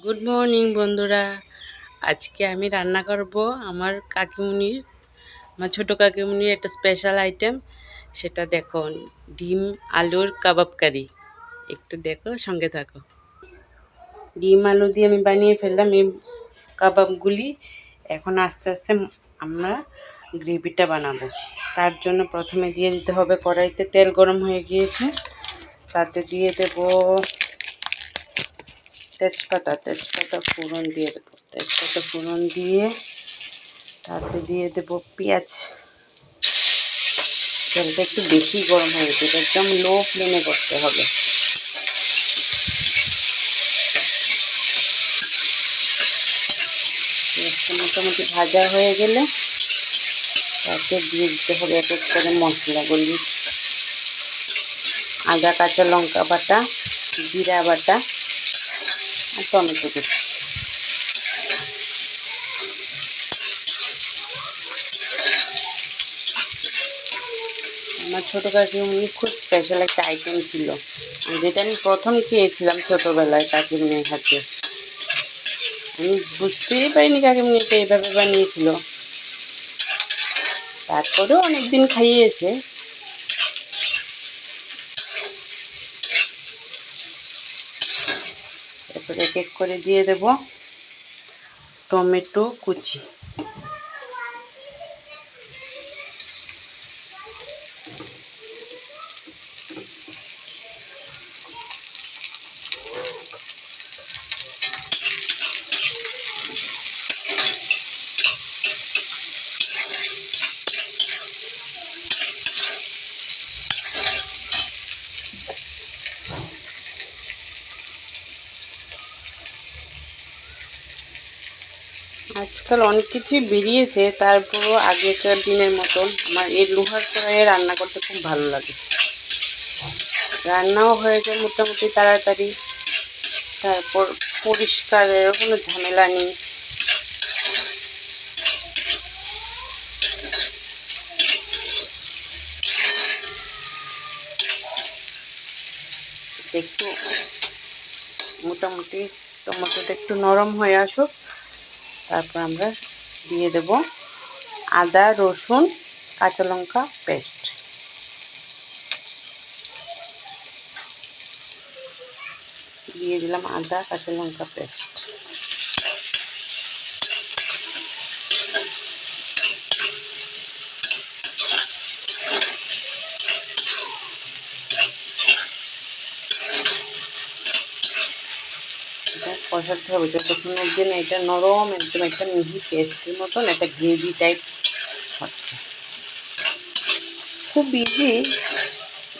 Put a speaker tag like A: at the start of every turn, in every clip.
A: Good morning বন্ধুরা। আজকে আমি রান্না করব আমার ছোটো কাকিমুনির একটা স্পেশাল আইটেম। সেটা দেখো, ডিম আলুর কাবাব কারি। একটু দেখো, সঙ্গে থাকো। ডিম আলু দিয়ে আমি বানিয়ে ফেললাম এই কাবাবগুলি। এখন আস্তে আস্তে আমরা গ্রেভিটা বানাবো। তার জন্য প্রথমে দিয়ে দিতে হবে, কড়াইতে তেল গরম হয়ে গিয়েছে, তাতে দিয়ে দেবো তেজপাতা ফোড়ন দিয়ে দেবো। তেজপাতা ফোড়ন দিয়ে তাতে দিয়ে দেবো পেঁয়াজ। তেলটা একটু বেশি গরম হয়ে গেছে, একদম লো ফ্লেমে করতে হবে। পেঁয়াজটা মোটামুটি ভাজা হয়ে গেলে তাতে দিয়ে দিতে হবে এক এক করে মশলাগুলি। আদা কাঁচা লঙ্কা বাটা, জিরা বাটা আর টমেটো কুচি। আমার ছোটো কাকিমুনি খুব স্পেশাল একটা আইটেম ছিল, যেটা আমি প্রথম খেয়েছিলাম ছোটোবেলায় কাকিমুনির হাতে। আমি বুঝতেই পারিনি কাকিমুনি এটা এইভাবে বানিয়েছিল। তারপরেও অনেকদিন খাইয়েছে। এরপর এক এক করে দিয়ে দেব টমেটো কুচি। আজকাল অনেক কিছুই বেরিয়েছে, তারপরও আগেকার দিনের মতন আমার এই লোহার কড়াইয়ে রান্না করতে খুব ভালো লাগে। রান্নাও হয়ে যায় মোটামুটি তাড়াতাড়ি, তারপর পরিষ্কারের কোনো ঝামেলা নেই। একটু মোটামুটি টমেটোটা একটু নরম হয়ে আসুক, তারপর আমরা দিয়ে দেব আদা রসুন কাঁচা লঙ্কা পেস্ট। দিয়ে দিলাম আদা কাঁচা লঙ্কা পেস্ট। কষাতে হবে যতক্ষণ অবধি না এটা নরম, একদম একটা মিহি পেস্টের মতন একটা গ্রেভি টাইপ হচ্ছে। খুব ইজি,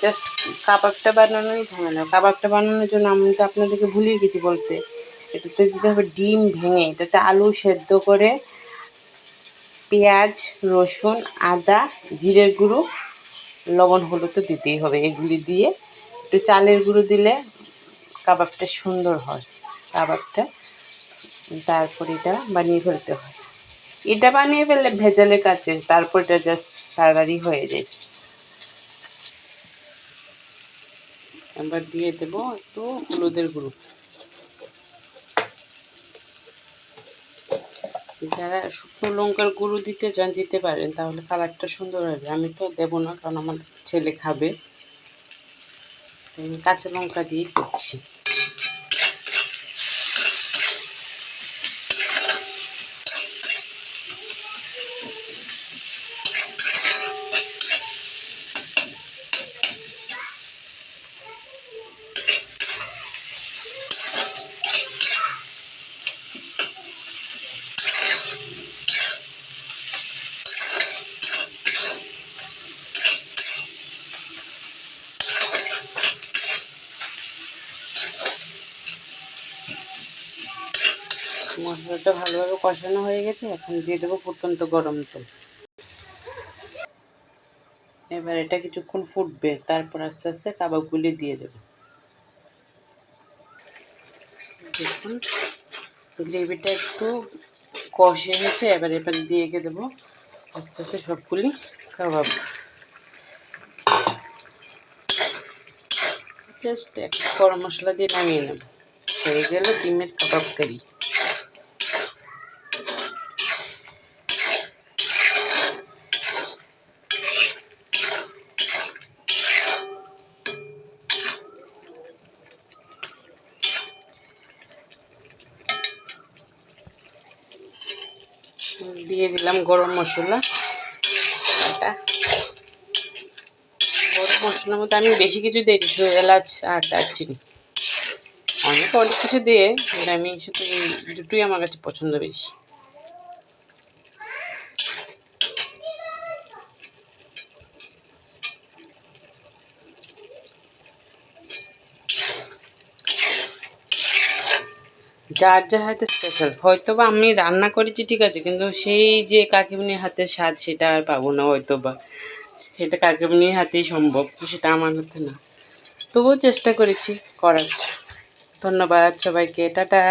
A: জাস্ট কাবাবটা বানানোই ঝামেলা। কাবাবটা বানানোর জন্য আমি তো আপনাদেরকে ভুলিয়ে গেছি বলতে, এটাতে দিতে হবে ডিম ভেঙে, এটাতে আলু সেদ্ধ করে পেঁয়াজ রসুন আদা জিরের গুঁড়ো লবণ হলুদ তো দিতেই হবে। এগুলি দিয়ে একটু চালের গুঁড়ো দিলে কাবাবটা সুন্দর হয়। কাবাবটা তারপর এটা বানিয়ে ফেলতে হয়। এটা বানিয়ে ফেললে ভেজালের কাছে, তারপর এটা জাস্ট তাড়াতাড়ি হয়ে যায়। এবার দিয়ে দেবো একটু হলুদের গুঁড়ো। যারা শুকনো লঙ্কার গুঁড়ো দিতে চান দিতে পারেন, তাহলে কালারটা সুন্দর হবে। আমি তো দেবো না, কারণ আমার ছেলে খাবে। আমি কাঁচা লঙ্কা দিয়ে দিচ্ছি। মশলাটা ভালোভাবে কষানো হয়ে গেছে, এখন দিয়ে দেবো ফুটন্ত গরম তেল। এবার এটা কিছুক্ষণ ফুটবে, তারপর আস্তে আস্তে কাবাবগুলি দিয়ে দেবো। দেখুন গ্রেভিটা একটু কষে হয়েছে, এবার দিয়ে দেবো আস্তে আস্তে সবগুলি কাবাব। জাস্ট একটু গরম মশলা দিয়ে নামিয়ে নেব। হয়ে গেল ডিমের কাবাব কারি। দিয়ে দিলাম গরম মশলা। গরম মশলার মধ্যে আমি বেশি কিছু দিই, শুধু এলাচ আর দারচিনি। অনেক অনেক কিছু দিয়ে, কিন্তু আমি শুধু এই দুটোই আমার কাছে পছন্দ বেশি। যার যার হাতে স্পেশাল, হয়তো বা আমি রান্না করেছি ঠিক আছে, কিন্তু সেই যে কাকিমনির হাতের স্বাদ সেটা আর পাবো না হয়তো বা। সেটা কাকিমনির হাতেই সম্ভব, সেটা আমার হাতে না। তবুও চেষ্টা করেছি করার। ধন্যবাদ সবাইকে, টাটা।